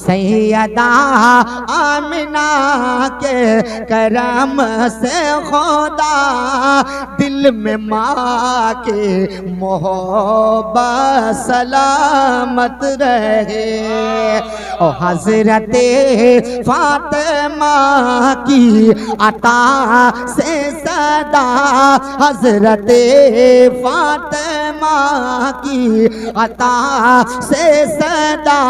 सैयदा आमिना के करम से खुदा दिल में माँ के मोहब्बत सलामत रहे। और हजरत फातिमा की अता से सदा, हजरत फातिमा की अता से सदा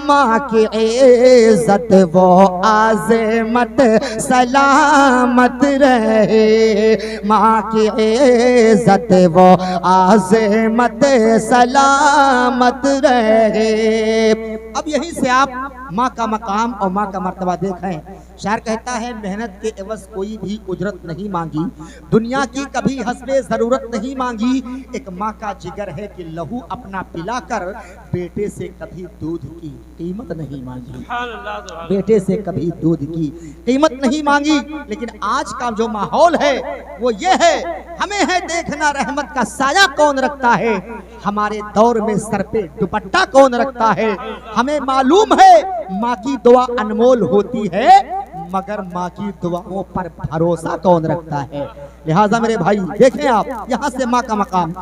माँ की इज्जत वो आज़मत सलामत रहे। माँ की इज्जत वो आज़मत सलामत रहे। अब यहीं से आप माँ का मकाम और माँ का मर्तबा देखें। शायर कहता है मेहनत के एवज कोई भी उजरत नहीं मांगी, दुनिया की कभी हस्बे जरूरत नहीं मांगी। एक माँ का जिगर है कि लहू अपना पिलाकर बेटे से कभी दूध की कीमत नहीं मांगी, बेटे से कभी दूध की कीमत नहीं मांगी। लेकिन आज का जो माहौल है वो ये है, हमें है देखना रहमत का साया कौन रखता है, हमारे दौर में सर पे दुपट्टा कौन रखता है। हमें मालूम है माँ की दुआ अनमोल होती है, मगर माँ की दुआओं पर भरोसा कौन रखता है। लिहाजा मेरे भाई देखें आप यहाँ से माँ का मकाम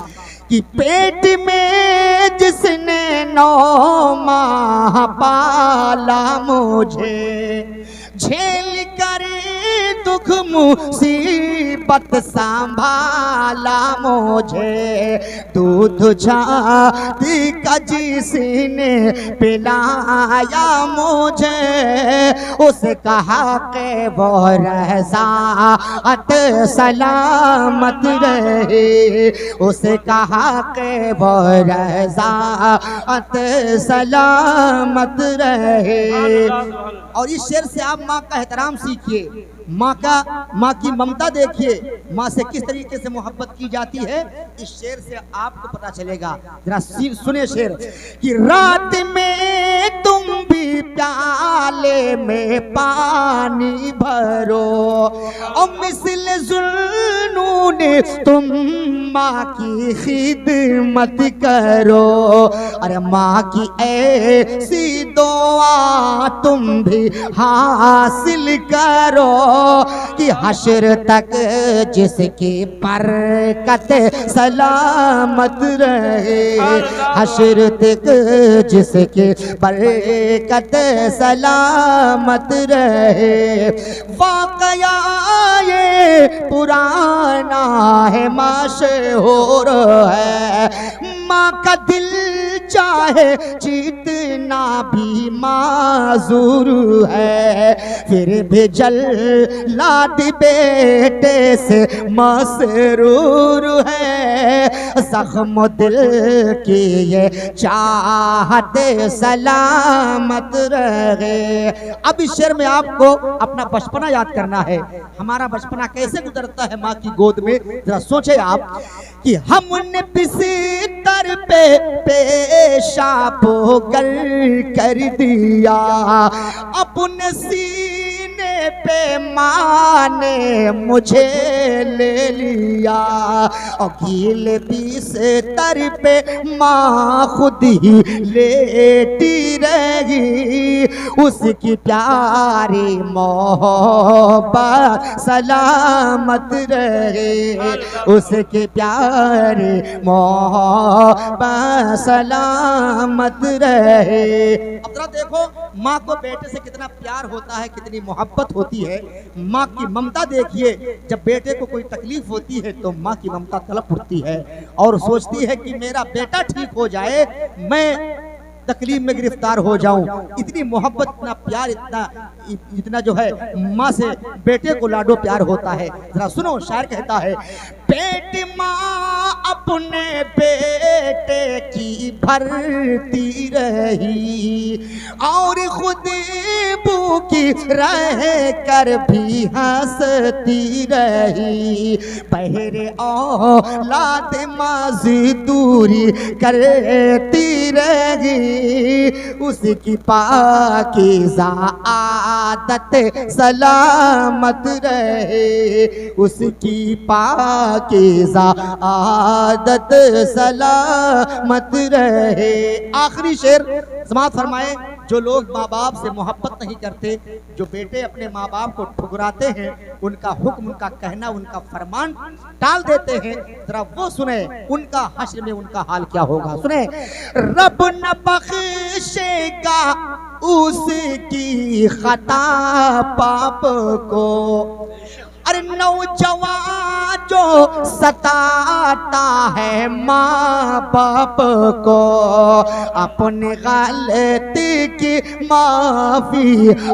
कि पेट में जिसने 9 माह पाला मुझे, झेल कर दुख मुसीबत संभाला मुझे, दूध छाती का जिसने पिलाया मुझे, उसे कहा के वो रज़ाअत सलामत रहे, उसे कहा के वो रज़ाअत सलामत रहे। और इस शेर से आप माँ का एहतराम सीखिए, माँ की ममता देखिए, माँ से किस तरीके से मोहब्बत की जाती है। इस शेर से आपको पता चलेगा। जरा सुने शेर कि रात में तुम भी प्याले में पानी भरो, और मिसल जुल्नून तुम माँ की खिदमत करो। अरे माँ की ऐसी दुआ तुम भी हासिल करो कि हश्र तक जिसकी बरकत सलामत रहे, हश्र तक जिसकी बरकत सलामत रहे। वाक़या ये पुराना है मशहूर है, माँ का दिल चाहे जितना भी माजूर है, फिर भी जल्लाद बेटे से मसरूर है। जख्म दिल की ये चाहत सलामत रहे। अब इस शेर में आपको अपना बचपना याद करना है। हमारा बचपना कैसे गुजरता है माँ की गोद में, जरा सोचे आप कि हमने बिस्तर पे पेशाब कर दिया, अपने सीने पे माँ ने मुझे ले लिया, और गीले बिस्तर पे माँ खुद ही लेटी रही, उसकी प्यारी मोहब्बत सलामत रहे, उसके प्यारे मोहब्बत सलामत रहे। अब जरा देखो माँ को बेटे से कितना प्यार होता है, कितनी मोहब्बत होती है। माँ की ममता देखिए, जब बेटे को कोई तकलीफ होती है तो माँ की ममता तड़प उठती है और सोचती है कि मेरा बेटा ठीक हो जाए, मैं तकलीफ में गिरफ्तार हो जाऊं। इतनी मोहब्बत, इतना प्यार, इतना जो है माँ से बेटे को लाडो प्यार होता है। जरा सुनो, शायर कहता है पेट माँ अपने बेटे की भरती रही, और खुद भूखी रह कर भी हंसती रही, पहरे औलाद मजदूरी करती रही, उसकी पाकीज़ा आदत सलामत रहे, उसकी पाकीज़ा आदत सलामत रहे। आखिरी शेर समाप्त फरमाए जो लोग माँ बाप से मोहब्बत नहीं करते, जो बेटे अपने माँ बाप को ठुकराते हैं, उनका हुक्म, उनका कहना, उनका फरमान टाल देते हैं, जरा वो सुने उनका हश्र में उनका हाल क्या होगा। सुने, रब न बख्शेगा उसकी खता पाप को, अरे नौजवान जो सताता है माँ बाप को, अपने गलती की माफी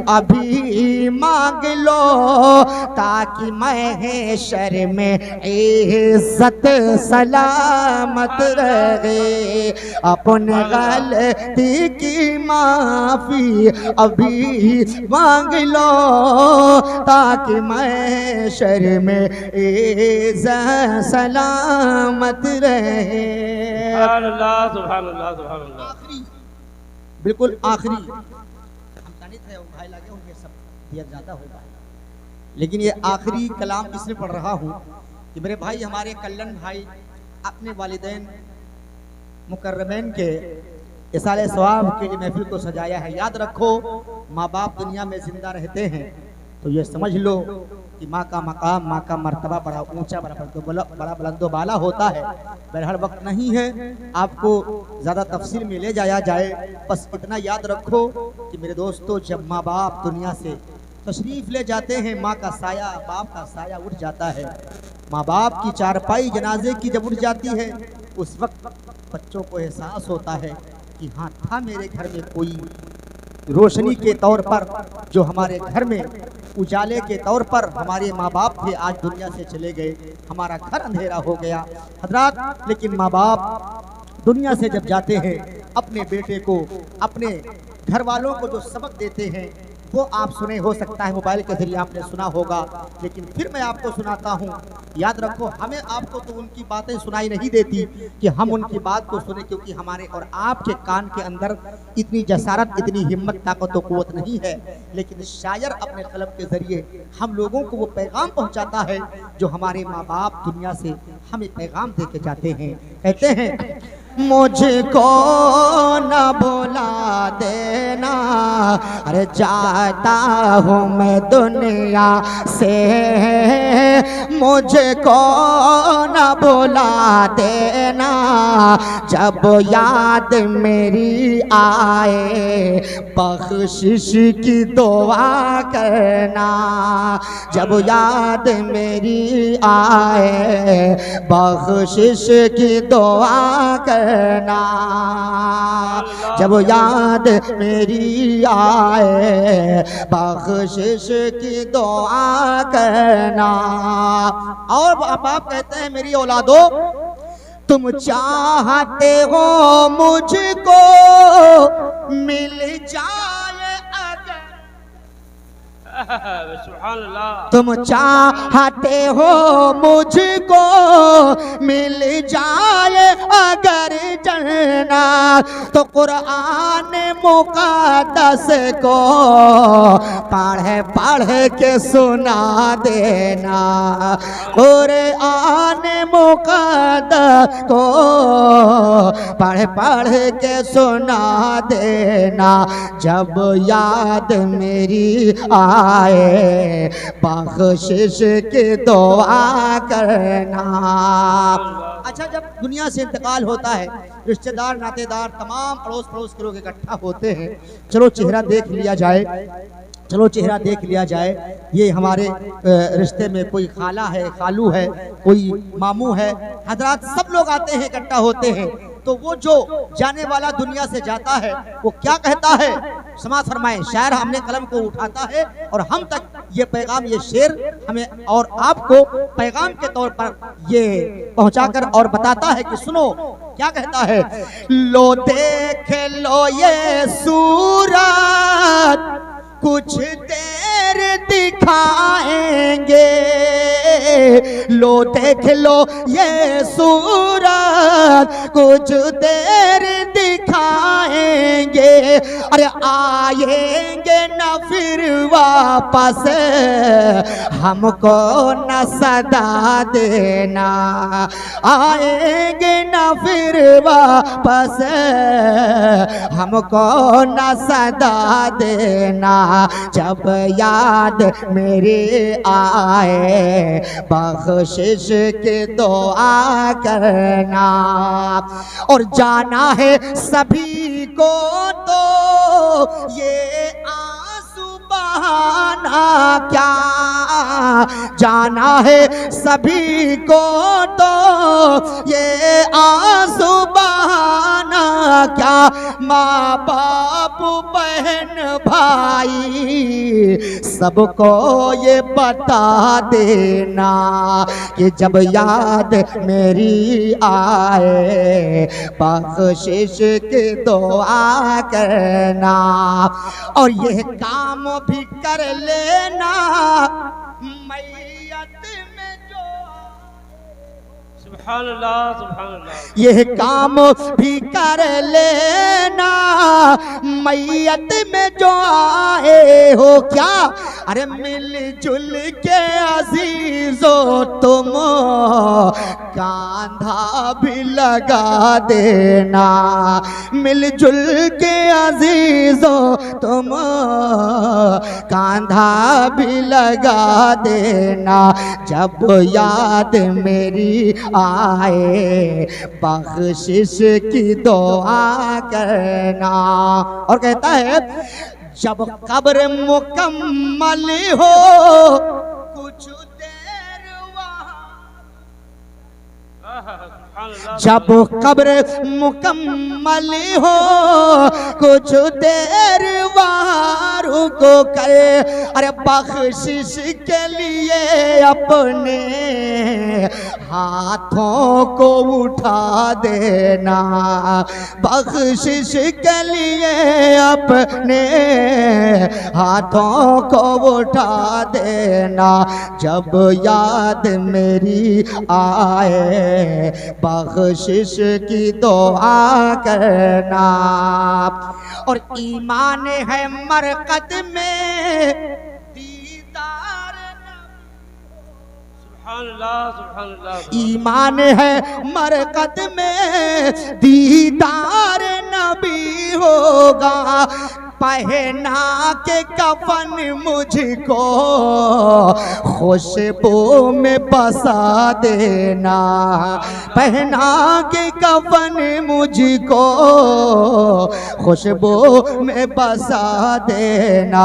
अभी मांग लो, ताकि महशर में इज्जत सलामत रहे। अपने गलती की माफी अभी मांग लो, ताकि मैं शर में इज़्ज़त सलामत रहे। सुभान अल्लाह, सुभान अल्लाह, सुभान अल्लाह। आखिरी, बिल्कुल आखिरी, हम गणित है वो भाई लगे उनके सब दिया ज्यादा होगा, लेकिन ये आखिरी कलाम इसलिए पढ़ रहा हूँ कि मेरे भाई, हमारे कल्लन भाई अपने वालिदैन मुकर्रमैन के इसाले सवाब के लिए महफिल को सजाया है। याद रखो, माँ बाप दुनिया में जिंदा रहते हैं तो ये समझ लो कि माँ का मकाम, माँ का मर्तबा बड़ा ऊंचा, बड़ा बुलंदो बाला होता है। बहरहाल वक्त नहीं है आपको ज़्यादा तफसील में ले जाया जाए, बस इतना याद रखो कि मेरे दोस्तों, जब माँ बाप दुनिया से तशरीफ़ ले जाते हैं, माँ का साया, बाप का साया उठ जाता है। माँ बाप की चारपाई जनाजे की जब उठ जाती है, उस वक्त बच्चों को एहसास होता है कि हाँ, था मेरे घर में कोई रोशनी के तौर पर, जो हमारे घर में उजाले के तौर पर हमारे माँ बाप थे, आज दुनिया से चले गए, हमारा घर अंधेरा हो गया हजरात। लेकिन माँ बाप दुनिया से जब जाते हैं, अपने बेटे को, अपने घर वालों को जो सबक देते हैं वो आप सुने, हो सकता है मोबाइल के जरिए आपने सुना होगा, लेकिन फिर मैं आपको सुनाता हूँ। याद रखो, हमें आपको तो उनकी बातें सुनाई नहीं देती कि हम उनकी बात को सुने, क्योंकि हमारे और आपके कान के अंदर इतनी जसारत, इतनी हिम्मत, ताकत और क़ुव्वत नहीं है। लेकिन शायर अपने कलम के जरिए हम लोगों को वो पैगाम पहुँचाता है जो हमारे माँ बाप दुनिया से हमें पैगाम दे के जाते हैं। कहते हैं, मुझको न भुला देना, अरे जाता हूँ मैं दुनिया से, मुझको न भुला देना, जब याद मेरी आए बख्शिश की दुआ करना, जब याद मेरी आए बख्शिश की दुआ करना, जब याद मेरी आए बख्शिश की दुआ करना। और बाप कहते हैं, मेरी औलादो, तुम चाहते हो मुझको मिल जाए अगर, सुभान अल्लाह, तुम चाहते हो मुझको मिल जाए अगर जन्नत, तो कुरान मुक़द्दस को पढ़ पढ़ के सुना देना, कुरान मुक़द्दस को पढ़ पढ़ के सुना देना, जब याद मेरी आए बख्शिश की दुआ करना। अच्छा, जब दुनिया से इंतकाल होता है, रिश्तेदार, नातेदार, तमाम अड़ोस पड़ोस के लोग इकट्ठा होते हैं। चलो चेहरा देख लिया जाए, चलो चेहरा देख लिया जाए। ये हमारे रिश्ते में कोई खाला है, खालू है, कोई मामू है, हजरात सब लोग आते हैं, इकट्ठा होते हैं। तो वो जो जाने वाला दुनिया से जाता है, वो क्या कहता है, समाज फरमाए। शायर हमने कलम को उठाता है और हम तक ये पैगाम, ये शेर हमें और आपको पैगाम के तौर पर ये पहुंचाकर और बताता है कि सुनो क्या कहता है। लो देख लो ये सूरत कुछ देर दिखाएंगे, लो देख लो ये सूरत कुछ देर दिखाएंगे, आएंगे, अरे आएंगे न फिर वापस, हमको न सदा देना। आएंगे न फिर वापस, हमको न सदा देना। जब याद मेरी आए, बख्शिश की दुआ करना। और जाना है सभी को तो ये आंसू बहाना क्या, जाना है सभी को तो ये आंसू बहाना क्या। माँ बाप बहन भाई सबको ये बता देना कि जब याद मेरी आए, बख्शिश की दुआ करना। और ये काम भी कर लेना मैयत में जो, सुभान अल्लाह सुभान अल्लाह। ये काम भी कर लेना मैयत में जो आए हो। क्या, अरे मिलजुल के अजीजो तुम कांधा भी लगा देना। मिलजुल के अजीजो तुम कांधा भी लगा देना। जब याद मेरी आए, बख्शिश की दुआ करना। और कहता है जब कब्र मुकम्मल हो, कुछ देर वहाँ, जब कब्र मुकम्मल हो, कुछ देर वहाँ रुको करे। अरे बख्शिश के लिए अपने हाथों को उठा देना। बख्शिश के लिए अपने हाथों को उठा देना। जब याद मेरी आए, बख्शिश की दुआ करना। और ईमान है मरकत में दीदार, सुभान अल्लाह सुभान अल्लाह। ईमान है मरकत में दीदार नबी होगा। पहना के कफन मुझको खुशबू में बसा देना। पहना के कफन मुझको खुशबू में बसा देना।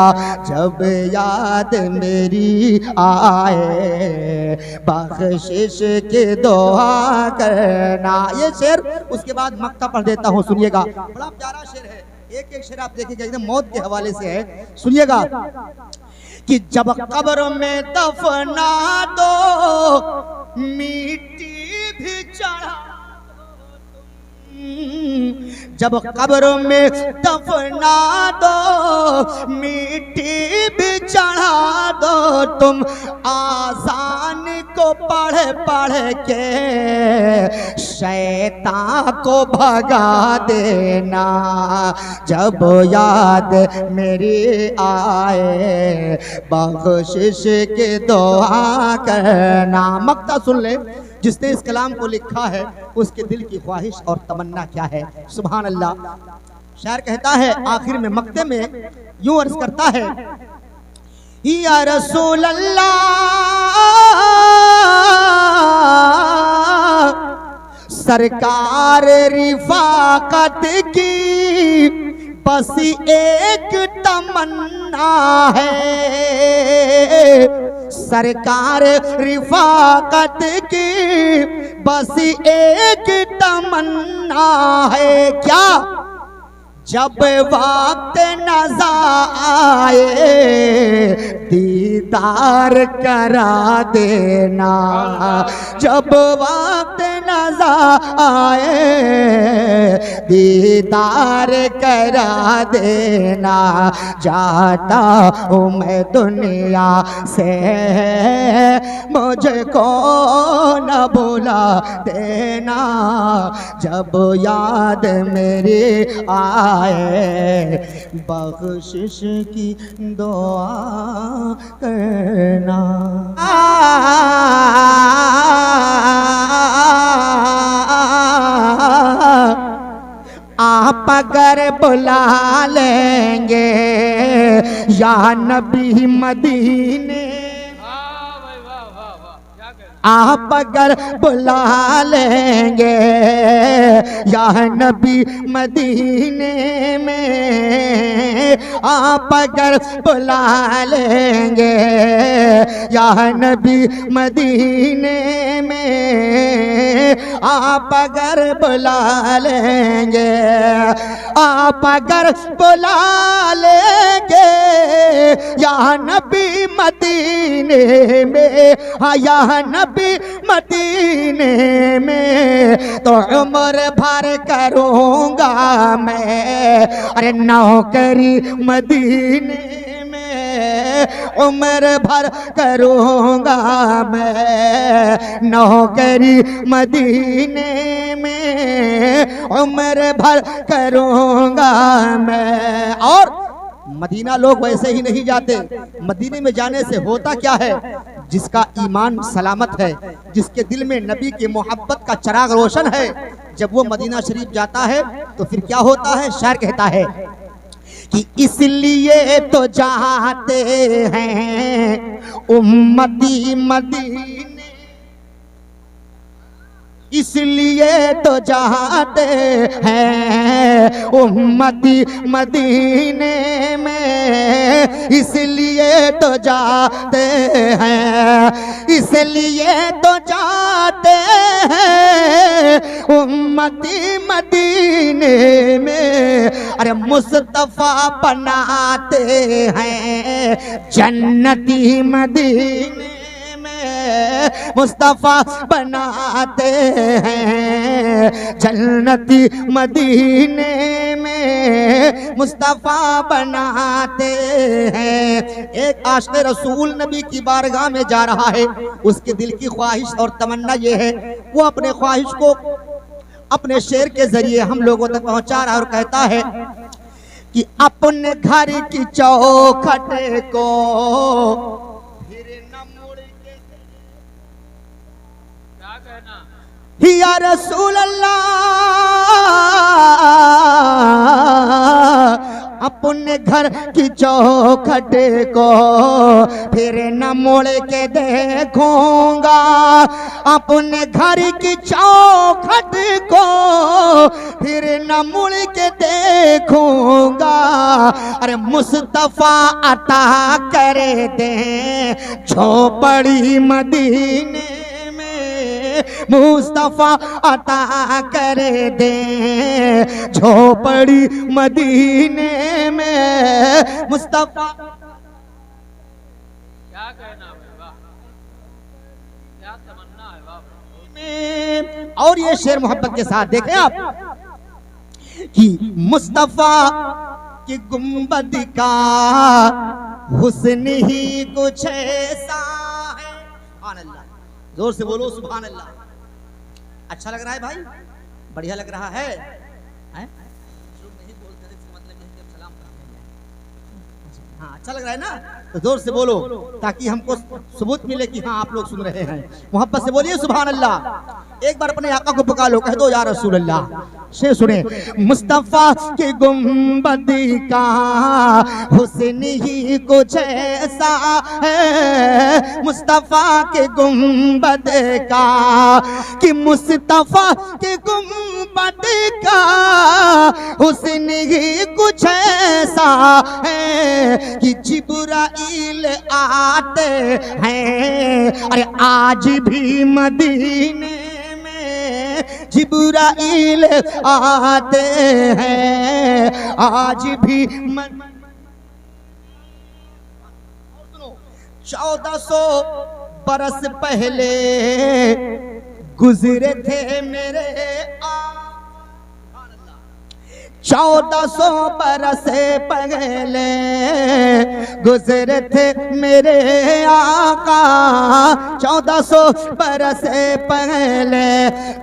जब याद मेरी आए, बख्शिश की दुआ करना। ये शेर उसके बाद मक्ता पढ़ देता हूँ, सुनिएगा। बड़ा प्यारा शेर है, एक एक शेर आप देखिएगा, एकदम मौत के हवाले से है, सुनिएगा। कि जब कब्र में दफना दो, मिट्टी भी चढ़ा, जब कब्र में दफना दो, मिट्टी भी चढ़ा दो तुम। आज़ान को पढ़ पढ़ के शैतान को भगा देना। जब याद मेरी आए, बख्शिश की दुआ करना। मक्ता सुन ले, जिसने इस कलाम को लिखा है उसके दिल की ख्वाहिश और तमन्ना क्या है। सुभान अल्लाह। शायर कहता है आखिर में मक्ते में यूं अर्ज करता है, या रसूल अल्लाह सरकार रिफाकत की बस एक तमन्ना है। सरकार रिफाकत की बस एक तमन्ना है। क्या, जब वक्त नज़र आए, दीद दीदार करा देना जब वक्त नज़र आए, दीदार करा देना, जाता हूँ मैं दुनिया से, मुझको न भुला देना जब याद मेरी आए, बख्शिश की दुआ करना। आप अगर बुला लेंगे या नबी मदीने, आप अगर बुला लेंगे या नबी मदीने में, आप अगर बुला लेंगे या नबी मदीने में, आप अगर बुला लेंगे, आप अगर बुला लेंगे या नबी मदीने में, हाँ या नबी मदीने में, तो उम्र भर करूँगा मैं, अरे नौकरी मदीने में, उम्र भर करूँगा मैं नौकरी मदीने में, उम्र भर करूँगा मैं। और मदीना लोग वैसे ही नहीं जाते, मदीने में जाने से होता क्या है, जिसका ईमान सलामत है, जिसके दिल में नबी की मोहब्बत का चिराग रोशन है, जब वो मदीना शरीफ जाता है तो फिर क्या होता है। शायर कहता है कि इसलिए तो जाते हैं उम्मती मदीने, इसलिए तो जाते हैं उम्मती मदीने में, इसलिए तो जाते हैं, इसलिए तो जाते हैं उम्मती मदीने में, अरे मुस्तफा बनाते हैं जन्नती मदीने, मुस्तफा बनाते हैं जन्नती मदीने में, मुस्तफा बनाते हैं। एक आशिक़ रसूल नबी की बारगाह में जा रहा है, उसके दिल की ख्वाहिश और तमन्ना ये है, वो अपने ख्वाहिश को अपने शेर के जरिए हम लोगों तक पहुंचा रहा है और कहता है कि अपने घर की चौखट को या रसूल अल्लाह, अपने घर की चौखट को फिर न मुड़ के देखूंगा, अपने घर की चौखट को फिर न मुड़ के देखूंगा, अरे मुस्तफा अता करे दे झोपड़ी मदीने, मुस्तफा अता करे दे झोपड़ी मदीने में, मुस्तफा क्या कहना है, वाह क्या तमन्ना है, वाह। और ये शेर मोहब्बत के साथ देखें आप कि मुस्तफा की गुंबद का हुस्न ही कुछ ऐसा है, सुभान अल्लाह, जोर से बोलो सुभान अल्लाह। अच्छा लग रहा है भाई, बढ़िया लग रहा है, हैं? नहीं बोलते इसका मतलब है कि सलाम कराते हैं। हाँ अच्छा लग रहा है ना, तो जोर से बोलो ताकि हमको सबूत मिले कि हाँ आप लोग सुन रहे हैं। मोहब्बत से बोलिए सुभान अल्लाह। एक बार अपने आका को पुकार लो, कह दो या रसूल अल्लाह। शेर सुने, मुस्तफा के गुंबद का हुस्न ही कुछ ऐसा है, मुस्तफा के गुंबद का, कि मुस्तफा के गुंबद का हुस्न ही कुछ ऐसा है कि जिब्राइल आते हैं, अरे आज भी मदीने जिब्राइल आते हैं, आज भी 1400 बरस पहले गुजरे थे मेरे 1400 बरस पहले गुजरे थे मेरे आका। 1400 बरस पहले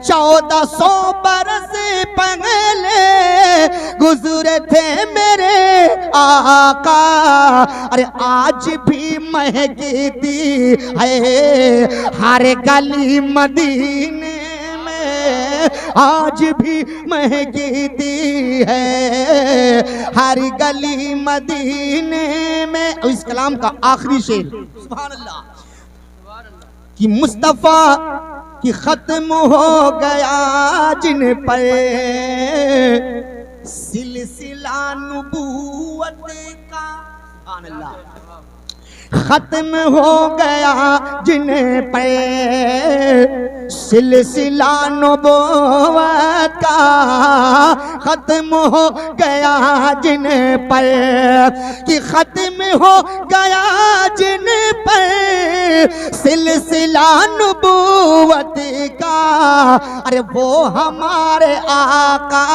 1400 बरस पहले गुजरे थे मेरे आका। अरे आज भी महकती है हर गली मदीने में, आज भी महकती है हर गली मदीने में। इस कलाम का आखिरी शेर सुभान अल्लाह कि मुस्तफा कि खत्म हो गया जिन पर सिलसिला नबूवत का, सुभान अल्लाह, खत्म हो गया जिन पर सिलसिला नबूवत का, खत्म हो गया जिन पर कि खत्म हो गया जिन पर सिलसिला नबूवत का। अरे वो हमारे आका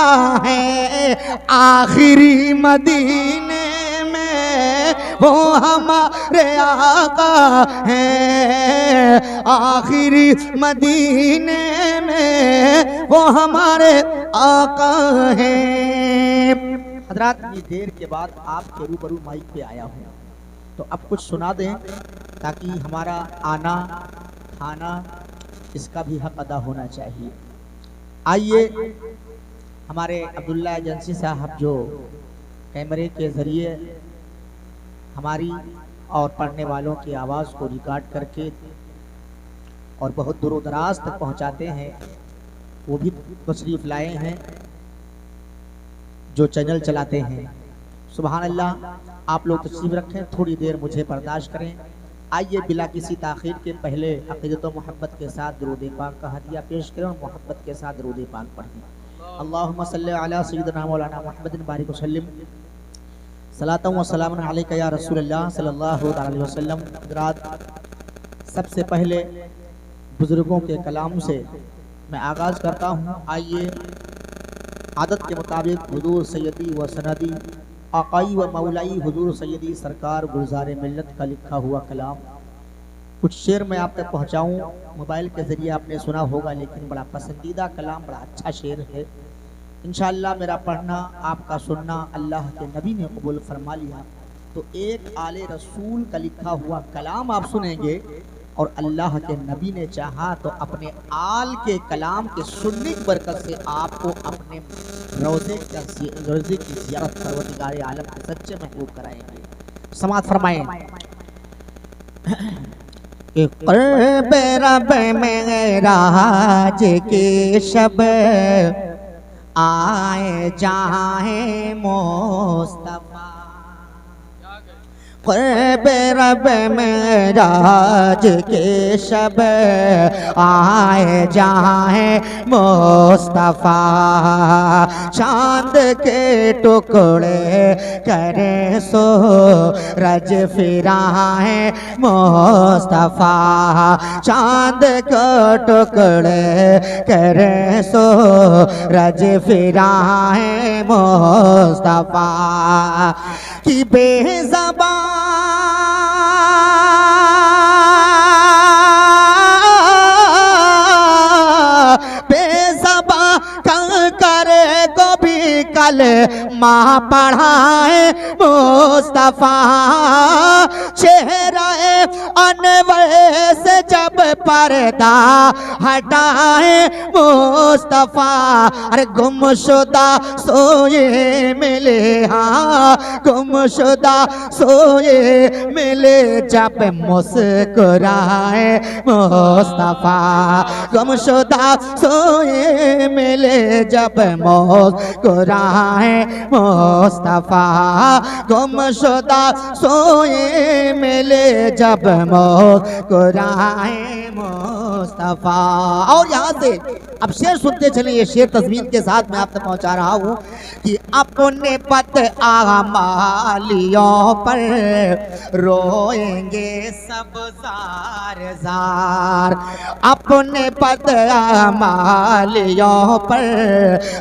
हैं आखिरी मदीने में, वो हमारे आका हैं आखिरी मदीने में, वो हमारे आका हैं। हजरात, ये देर के बाद आपके रूबरू माइक पे आया हूँ तो अब कुछ सुना दें ताकि हमारा आना खाना इसका भी हक अदा होना चाहिए। आइए हमारे अब्दुल्ला एजेंसी साहब जो कैमरे के ज़रिए हमारी और पढ़ने वालों की आवाज़ को रिकॉर्ड करके और बहुत दूर दराज तक पहुंचाते हैं, वो भी तशरीफ़ लाए हैं जो चैनल चलाते हैं। सुभान अल्लाह, आप लोग तशरीफ़ रखें, थोड़ी देर मुझे बर्दाश्त करें। आइए बिला किसी ताख़ीर के पहले अक़ीदत व मोहब्बत के साथ दुरूद पाक का हदिया पेश करें और मोहब्बत के साथ दुरूद पाक पढ़ें। अल्लाहुम्मा सल्ली अला सय्यिदिना मौलाना मुहम्मदिन बारिक वसल्लिम सलातन व सलामन अलैका या रसूलल्लाह सल्लल्लाहु अलैहि वसल्लम। सबसे पहले बुजुर्गों के कलाम से मैं आगाज़ करता हूँ। आइए आदत के मुताबिक हुजूर सैयदी व सनदी आकाई व मौलाई हुजूर सैयदी सरकार गुलजार मिल्लत का लिखा हुआ कलाम कुछ शेर मैं आप तक पहुँचाऊँ। मोबाइल के ज़रिए आपने सुना होगा, लेकिन बड़ा पसंदीदा कलाम, बड़ा अच्छा शेर है। इंशाअल्लाह मेरा पढ़ना आपका सुनना अल्लाह के नबी ने कबूल फरमा लिया तो एक आले रसूल का लिखा हुआ कलाम आप सुनेंगे, और अल्लाह के नबी ने चाहा तो अपने आल के कलाम के सुनने की बरकत से आपको अपने रोज़े की ज़ियारत परवरदिगार आलम के सच्चे महबूब कराएंगे। समाअत फरमाएं। क़ुर्ब रब मेराज के शब आए जाए मुस्तफा, क़ुर्ब रब मेराज के शब आए जाए मुस्तफा, चांद के टुकड़े करे सो रज फिराए मुस्तफा, चांद को टुकड़े करे सो रज फिराए मुस्तफा की बेज़बान करे को भी कल माँ पढ़ाए मुस्तफा, चेहरा अनवर से जब पर्दा हटाए मुस्तफा, अरे गुमशुदा सोए मिले, हाँ गुमशुदा सोए मिले जब मुस्कुराए मुस्तफा, गुमशुदा सोए मिले जब मुस्कुराए मुस्तफा, गुमशुदा सोए मिले जब मुस्कुराए मुस्तफा। और यहाँ से अब शेर सुनते चले, ये शेर तस्वीर के साथ मैं आप तक पहुँचा रहा हूँ कि अपने बद आमालियों पर रोएंगे सब जार जार, अपने बद आमालियों पर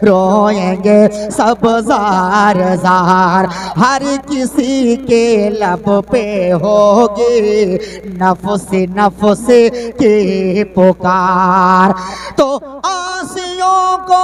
रोएंगे सब जार जार, हर किसी के लब पे होगी नफ्स नफ्स की पुकार। तो आसियों को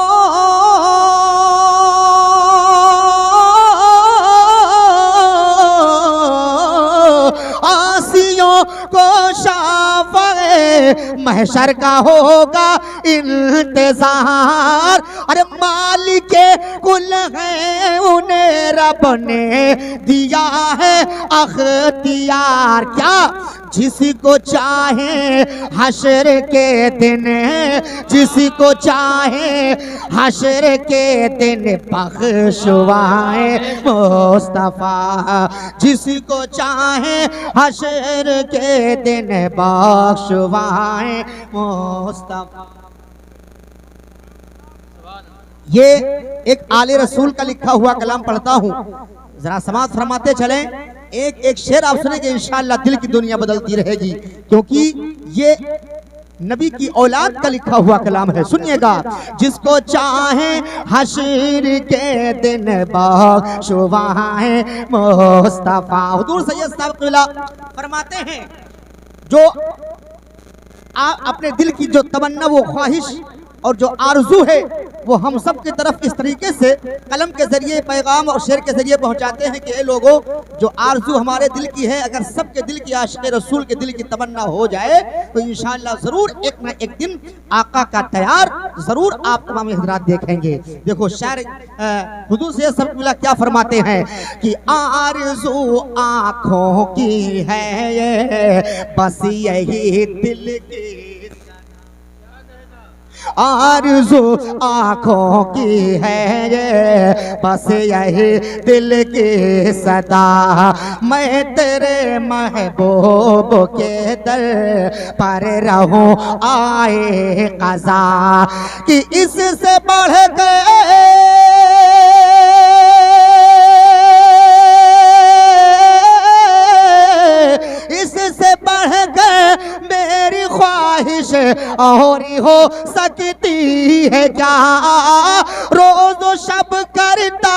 शाफ़े महशर का होगा इंतजार। अरे मालिके कुल है उन्हें रब ने दिया है अख्तियार। क्या जिसी को चाहे हशर के दिन, जिसी को चाहे हशर के दिन बख्शवाए मुस्तफा, जिसी को चाहे हशर के दिन बख्शवाए मुस्तफा। ये एक आले रसूल का लिखा हुआ कलाम पढ़ता हूँ, जरा समाज फरमाते चलें। एक एक शेर आप सुनेंगे, इंशाअल्लाह दिल की दुनिया बदलती रहेगी, क्योंकि ये नबी की औलाद का लिखा हुआ कलाम है। सुनिएगा, जिसको चाहे हशर के दिन बख्शवाए मुस्तफा। हुजूर सैयद साहब क़िबला फरमाते हैं, जो आप अपने दिल की जो तमन्ना, वो ख्वाहिश और जो आरजू है, वो हम सब की तरफ इस तरीके से कलम के जरिए, पैगाम और शेर के जरिए पहुंचाते हैं कि ए लोगों, जो आरजू हमारे दिल की है, अगर सबके दिल की आशिक़ रसूल के दिल की तमन्ना हो जाए तो इंशाअल्लाह जरूर एक ना एक दिन आका का तैयार जरूर आप तमाम हज़रात देखेंगे। देखो शायर हुजूर से सब क्या फरमाते हैं कि आरजू आँखों की है ये, बस यही दिल की, आरज़ू आँखों की है ये, बस यही दिल की सदा। मैं तेरे महबूब के दर पर रहूं आए क़ज़ा, कि इससे बढ़ गए, इससे बढ़ गए मेरी ख्वाहिश और हो सकती है क्या। रोज शब करता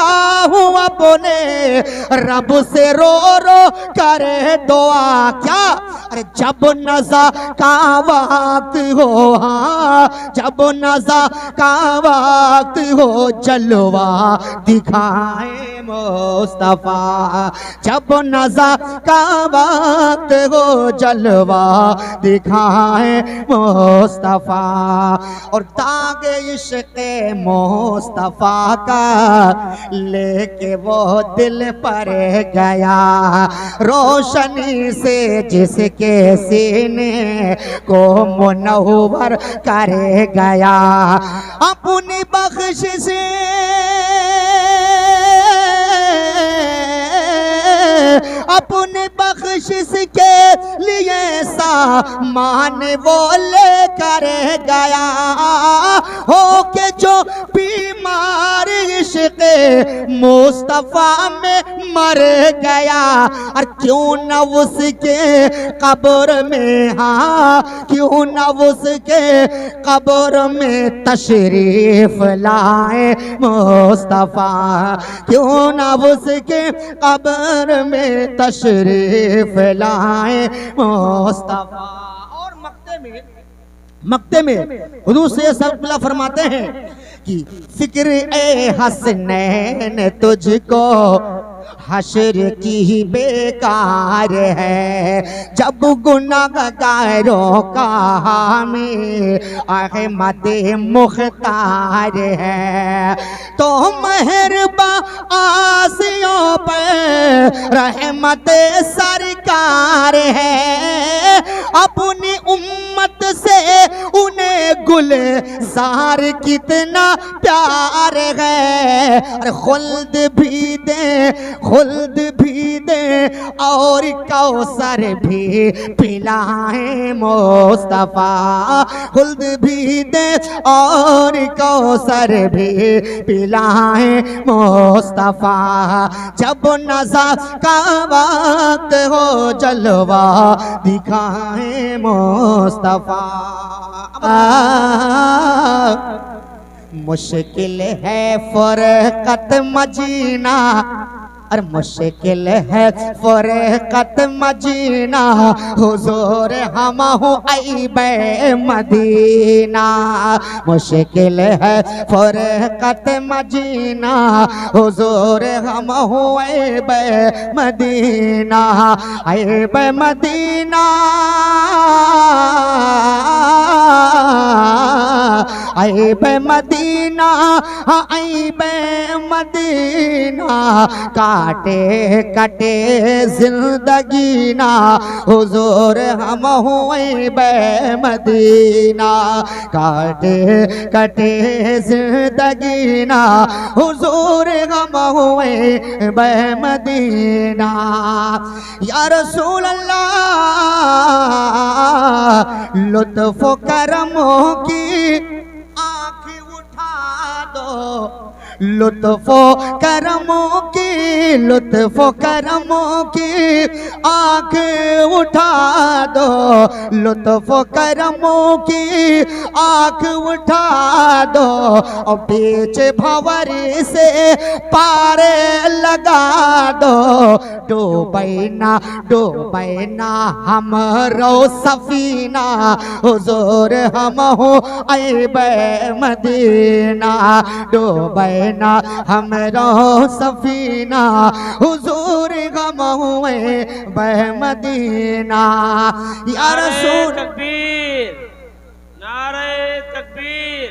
हूँ अपने रब से रो रो करे दुआ। क्या अरे जब नज़ा का वक्त हो, हाँ जब नज़ा का वक्त हो, जलवा दिखाए मुस्तफा, जब नज़ा का वक्त हो, जलवा दिखाए मुस्तफा। और ताग इश्क़ मुस्तफा का लेके वो दिल पर गया, रोशनी से जिसके सीने को मुनव्वर कर गया। अपनी बख्शिश से अपनी बख्शिश के लिए सामान वो लेकर गया, हो के जो बीमार इश्क़ मुस्तफा में मर गया। और क्यों न उसके कब्र में, हाँ क्यों न उसके कब्र में तशरीफ लाए मुस्तफा, क्यों न उसके कब्र में तशरीफ लाए मुस्तफा। और मक्ते में हुजूर से सब फरमाते हैं कि फिक्र ए हसनैन तुझको हशर की बेकार है, जब गुनाहगारों का हामी अहमद मुख्तार है। तो मेहरबा आसियों पर रहमत सरकार है, अपनी उम्मत से उन्हें गुलजार कितना प्यार है। अरे खुल्द भी दे, खुल्द भी दे और कौसर भी पिलाए मुस्तफा। खुल्द भी दे और कौसर भी पिलाए मुस्तफा। जब नज़ा का वक्त हो जलवा दिखाए मुस्तफा। मुश्किल है फरकत मजीना, और मुश्किल है फरकत मजीना, हुजूर हम हो ऐबे मदीना। मुश्किल है फरकत मजीना, हुजूर हम हो ऐबे मदीना। ऐबे मदीना, ऐबे मदीना, ऐबे मदीना। काटे कटे जिंदगी ना, हुजूर हम हुए बे मदीना। काटे कटे जिंदगी ना, हुजूर हम हुए बे मदीना। या रसूल अल्लाह लुत्फ करमो की आँख उठा दो। लुत्फो करमों की, लुत्फो करमों की आँख उठा दो। लुत्फो करमों की आँख उठा दो। और बीच भंवर से पारे लगा दो। डूबैना डूबैना हमरो सफीना, हुजूर हम हो ऐबे मदीना। डूबैना हमरो सफीना, हुजूर हम हुए बह मदीना। या रसूल तकबीर, नारे तकबीर,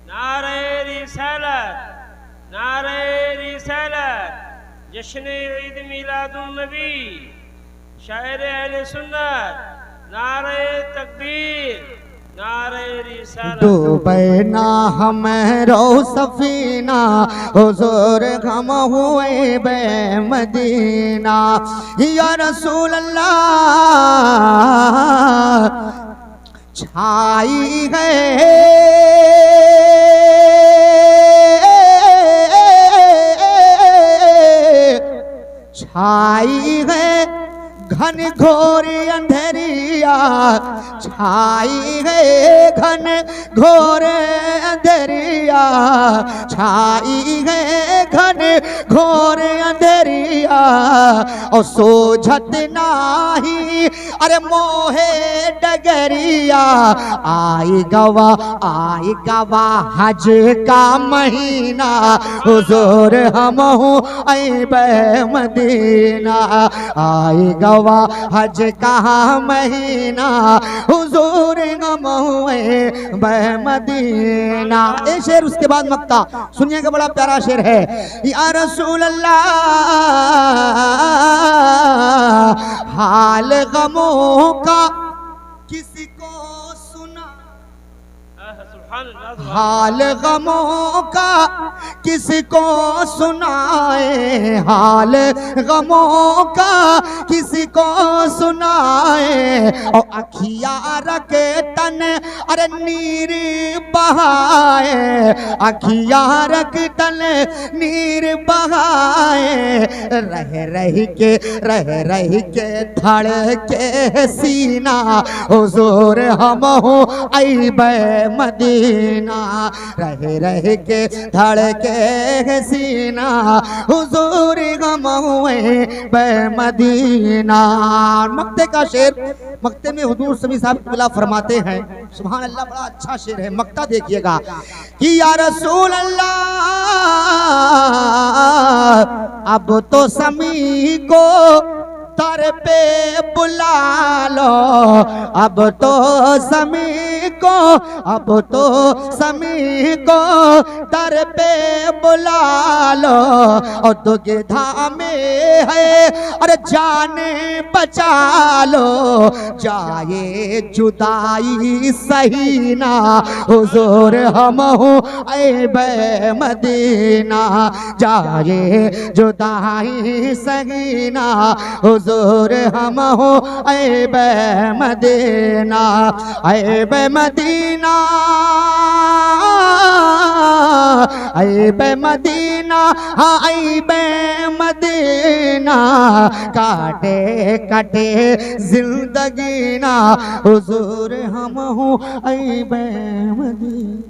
नारे रिसालत, नारे रिसालत। जश्न ईद मिलादुन नबी, शायर अहले सुन्नत, नारे तकबीर, नारे रिसालत। डूबैना हमरो सफीना, हुजूर हम हुए बे मदीना। या रसूल अल्लाह छाई गए, छाई गए घन घोर अंधेरिया। छाई गए घन घोर अंधेरिया। छाई गए घन घोर अंधेरिया। और सोझत नाही अरे मोहे डगरिया। आई गवा हज का महीना, हुजूर हम हो ऐबे मदीना। आई गवा हज का महीना, हुजूर हम हुए बह मदीना। एक शेर उसके बाद मक्ता सुनिएगा, बड़ा प्यारा शेर है। या रसूल अल्लाह हाल गमों का किसी को सुना। हाल गमों का किसको सुनाए। हाल गमों का किसको सुनाए। और अखिया रखे तन अरे नीर बहाए। अखिया रख तन नीर बहाए। रह रह के धड़के सीना, हुजूर हम हो ऐबे मदीना। रह के धड़के सीना, हुजूर हम हुए बे मदीना। मक्ते का शेर, मक्ते में हुजूर सभी साहब किबला फरमाते हैं, सुभान अल्लाह, बड़ा अच्छा शेर है। मक्ता देखिएगा कि या रसूल अल्लाह अब तो समी को दर पे बुला लो। अब तो समी को, अब तो समी को दर पे बुला लो। और दुविधा में है अरे जाने बचा लो, जाए जुदाई सही ना हुजूर हम हो ऐबे मदीना, जाए जुदाई सही ना हुजूर हम हो ऐबे मदीना, ऐबे मदीना, ऐबे मदीना, हाँ ऐबे मदीना, काटे काटे जिंदगी ना हुजूर हम हो ऐबे मदीना।